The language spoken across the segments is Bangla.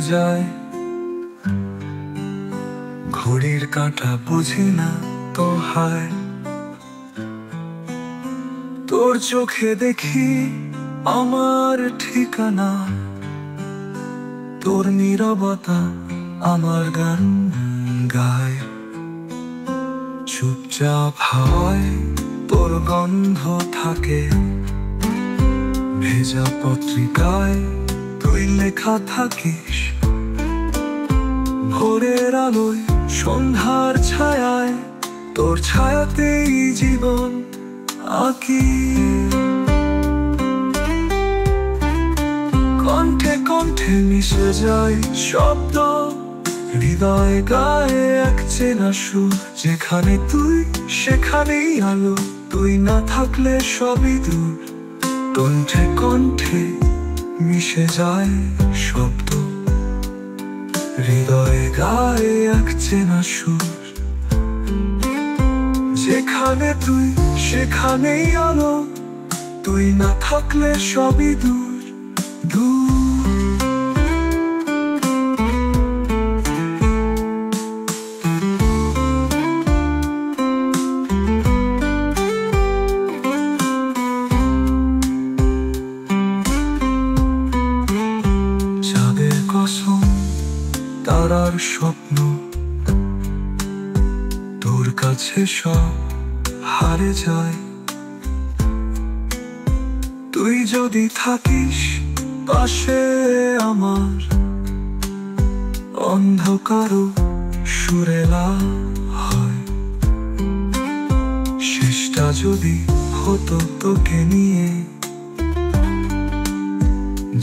যায়। ঘড়ির কাঁটা বুঝি না তো হায়, তোর চোখে দেখি আমার ঠিকানা, তোর নীরবতা আমার গান গায়। চুপচাপ হাওয়ায় তোর গন্ধ থাকে, ভেজা পত্রিকায় তুই লেখা থাকিস। ভোরের আলোয় সন্ধ্যার ছায়ায় তোর ছায়াতেই জীবন আঁকি। কণ্ঠে কণ্ঠে মিশে যায় শব্দ, হৃদয় গায়ে এক চেনা সুর। যেখানে তুই সেখানেই আলো, তুই না থাকলে সবই দূর। কণ্ঠে কণ্ঠে মিশে যায় শব্দ, হৃদয়ে গায়ে এক চেনা সুর। যেখানে তুই সেখানেই আলো, তুই না থাকলে সবই দূর দূর। চাঁদের কসম তারার স্বপ্ন, তোর কাছে সব হারে যায়। তুই যদি থাকিস পাশে আমার, অন্ধকারও সুরেলা হয়। শেষটা যদি হতো তোকে নিয়ে,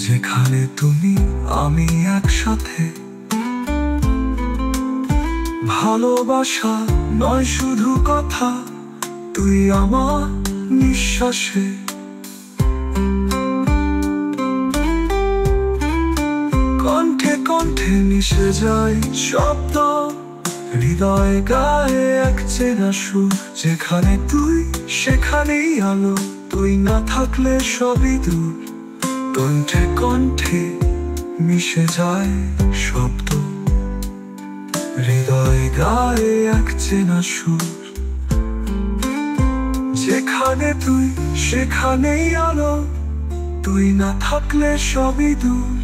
যেখানে তুমি আমি একসাথে। ভালোবাসা নয় শুধু কথা, তুই আমার নিঃশ্বাসে। কণ্ঠে কণ্ঠে মিশে যায় শব্দ, হৃদয় গায়ে এক চেনা সুর। যেখানে তুই সেখানেই আলো, তুই না থাকলে সবই দূর। কণ্ঠে কণ্ঠে মিশে যায় শব্দ, হৃদয় গায়ে এক চেনা সুর। যেখানে তুই সেখানেই আলো, তুই না থাকলে সবই দূর।